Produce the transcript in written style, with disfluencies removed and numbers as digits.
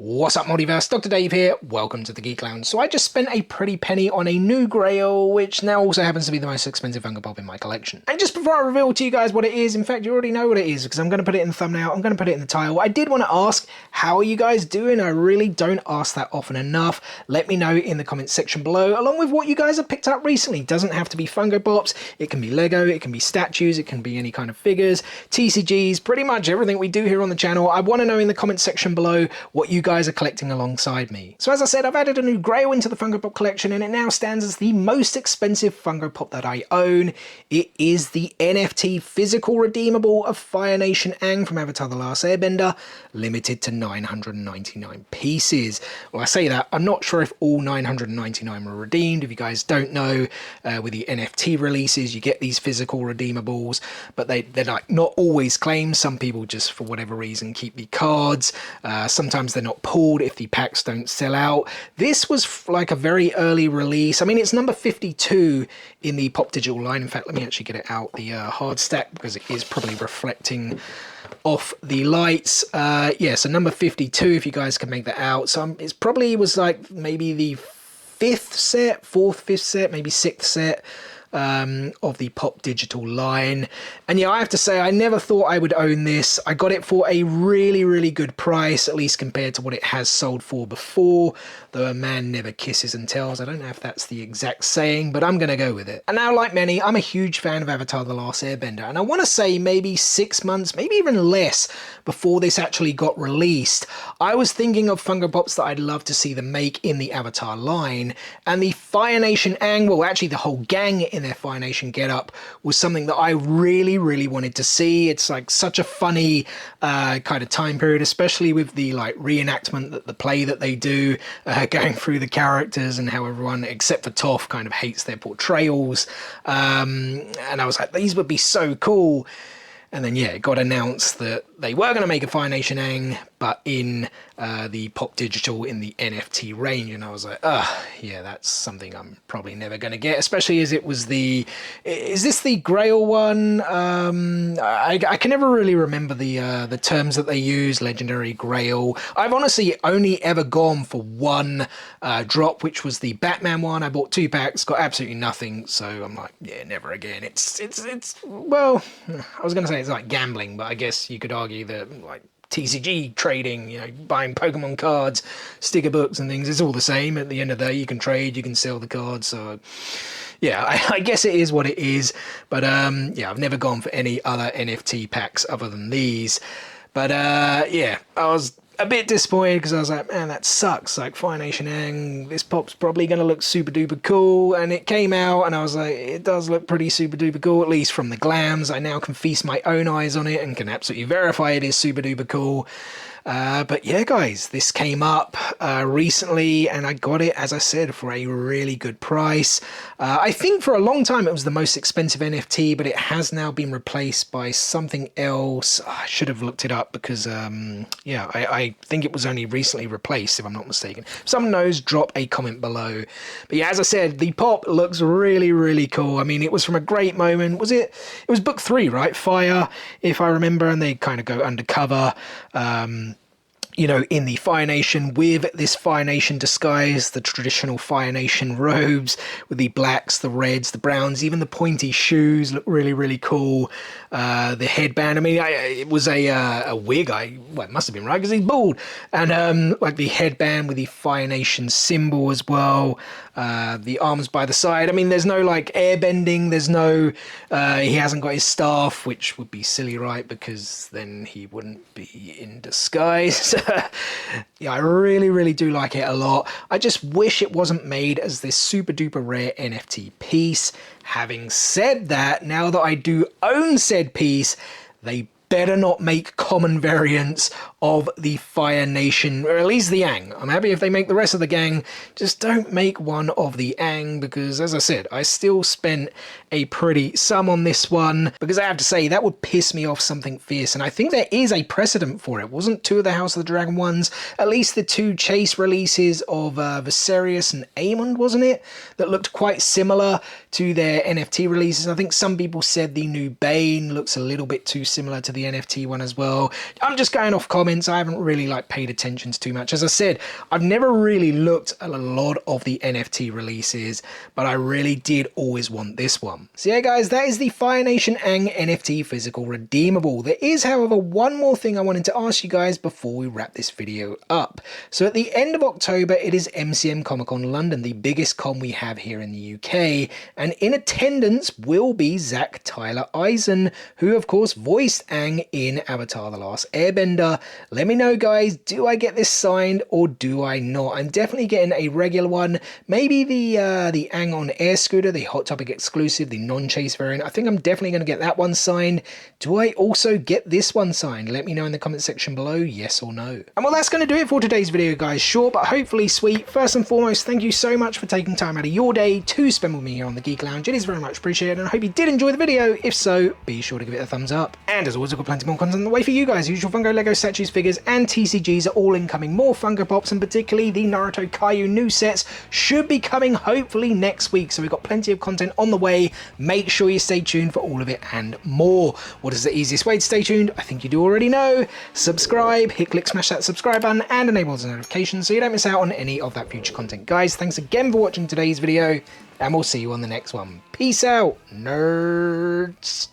What's up, Multiverse? Dr. Dave here. Welcome to the Geek Lounge. So I just spent a pretty penny on a new Grail, which now also happens to be the most expensive Funko Pop in my collection. And just before I reveal to you guys what it is, in fact, you already know what it is because I'm going to put it in the thumbnail, I'm going to put it in the title. I did want to ask, how are you guys doing? I really don't ask that often enough. Let me know in the comments section below, along with what you guys have picked up recently. It doesn't have to be Funko Pops. It can be Lego, it can be statues, it can be any kind of figures, TCGs, pretty much everything we do here on the channel. I want to know in the comments section below what you guys are collecting alongside me. So as I said, I've added a new Grail into the Funko Pop collection and it now stands as the most expensive Funko Pop that I own. It is the NFT physical redeemable of Fire Nation Aang from Avatar the Last Airbender, limited to 999 pieces. Well, I say that, I'm not sure if all 999 were redeemed. If you guys don't know, with the NFT releases, you get these physical redeemables, but they're like not always claimed. Some people just, for whatever reason, keep the cards. Sometimes they're not pulled if the packs don't sell out. This was like a very early release. I mean, it's number 52 in the Pop Digital line. In fact, let me actually get it out, the hard stack, because it is probably reflecting off the lights. Yeah, so number 52, if you guys can make that out. So it's probably was like maybe the fifth set, fifth set, maybe sixth set of the Pop Digital line. And yeah, I have to say, I never thought I would own this. I got it for a really, really good price, at least compared to what it has sold for before, though a man never kisses and tells. I don't know if that's the exact saying, but I'm going to go with it. And now, like many, I'm a huge fan of Avatar the Last Airbender, and I want to say maybe 6 months, maybe even less, before this actually got released, I was thinking of Funko Pops that I'd love to see them make in the Avatar line, and the Fire Nation Aang, well, actually the whole gang in their Fire Nation getup, was something that I really wanted to see. It's like such a funny kind of time period, especially with the like reenactment, that the play that they do, going through the characters and how everyone except for Toph kind of hates their portrayals. And I was like, these would be so cool. And then, yeah, it got announced that they were going to make a Fire Nation Aang, but in the Pop Digital in the NFT range. And I was like, yeah, that's something I'm probably never going to get, especially as it was the... Is this the Grail one? I can never really remember the terms that they use, Legendary, Grail. I've honestly only ever gone for one drop, which was the Batman one. I bought 2 packs, got absolutely nothing. So I'm like, yeah, never again. It's well, I was going to say it's like gambling, but I guess you could argue that like TCG trading, you know, buying Pokemon cards, sticker books and things, it's all the same. At the end of the day, you can trade, you can sell the cards. So yeah, I guess it is what it is. But yeah, I've never gone for any other NFT packs other than these. But yeah, I was a bit disappointed because I was like, man, that sucks. Like, Fire Nation Aang, this pop's probably going to look super duper cool. And it came out and I was like, it does look pretty super duper cool, at least from the glams. I now can feast my own eyes on it and can absolutely verify it is super duper cool. But yeah, guys, this came up recently and I got it, as I said, for a really good price. I think for a long time it was the most expensive NFT, but it has now been replaced by something else. I should have looked it up because, yeah, I think it was only recently replaced, if I'm not mistaken. If someone knows, drop a comment below. But yeah, as I said, the pop looks really cool. I mean, it was from a great moment. It was book 3, right? Fire, if I remember, and they kind of go undercover. You know, in the Fire Nation with this Fire Nation disguise, the traditional Fire Nation robes with the blacks, the reds, the browns, even the pointy shoes look really cool. The headband, I mean, it was a wig. Well, it must have been right because he's bald. And like the headband with the Fire Nation symbol as well. The arms by the side. I mean, there's no like airbending. There's no, he hasn't got his staff, which would be silly, right? Because then he wouldn't be in disguise. Yeah, I really do like it a lot. I just wish it wasn't made as this super duper rare NFT piece. Having said that, now that I do own said piece, they better not make common variants of the Fire Nation, or at least the Aang. I'm happy if they make the rest of the gang, just don't make one of the Aang, because as I said, I still spent a pretty sum on this one, because I have to say, that would piss me off something fierce, and I think there is a precedent for it. Wasn't 2 of the House of the Dragon ones, at least the 2 chase releases of Viserys and Aemond, wasn't it? That looked quite similar to their NFT releases. I think some people said the new Bane looks a little bit too similar to the the NFT one as well. I'm just going off comments. I haven't really like paid attention to too much. As I said, I've never really looked at a lot of the NFT releases, but I really did always want this one. So yeah guys, that is the Fire Nation Aang NFT physical redeemable. There is however one more thing I wanted to ask you guys before we wrap this video up. So at the end of October, it is MCM Comic Con London, the biggest con we have here in the UK, and in attendance will be Zach Tyler Eisen, who of course voiced Aang in Avatar the Last Airbender. Let me know guys, do I get this signed or do I not? I'm definitely getting a regular one, maybe the Aang on air scooter, the Hot Topic exclusive, the non-chase variant. I think I'm definitely going to get that one signed. Do I also get this one signed? Let me know in the comment section below, yes or no. And well, that's going to do it for today's video guys. Short but hopefully sweet. First and foremost, thank you so much for taking time out of your day to spend with me here on the Geek Lounge. It is very much appreciated, and I hope you did enjoy the video. If so, be sure to give it a thumbs up. And as always, I've got plenty more content on the way for you guys. Usual Funko, Lego, statues, figures, and TCGs are all incoming. More Funko Pops, and particularly the Naruto Caillou new sets should be coming hopefully next week. So we've got plenty of content on the way. Make sure you stay tuned for all of it and more. What is the easiest way to stay tuned? I think you do already know. Subscribe, smash that subscribe button, and enable the notifications so you don't miss out on any of that future content. Guys, thanks again for watching today's video, and we'll see you on the next one. Peace out, nerds.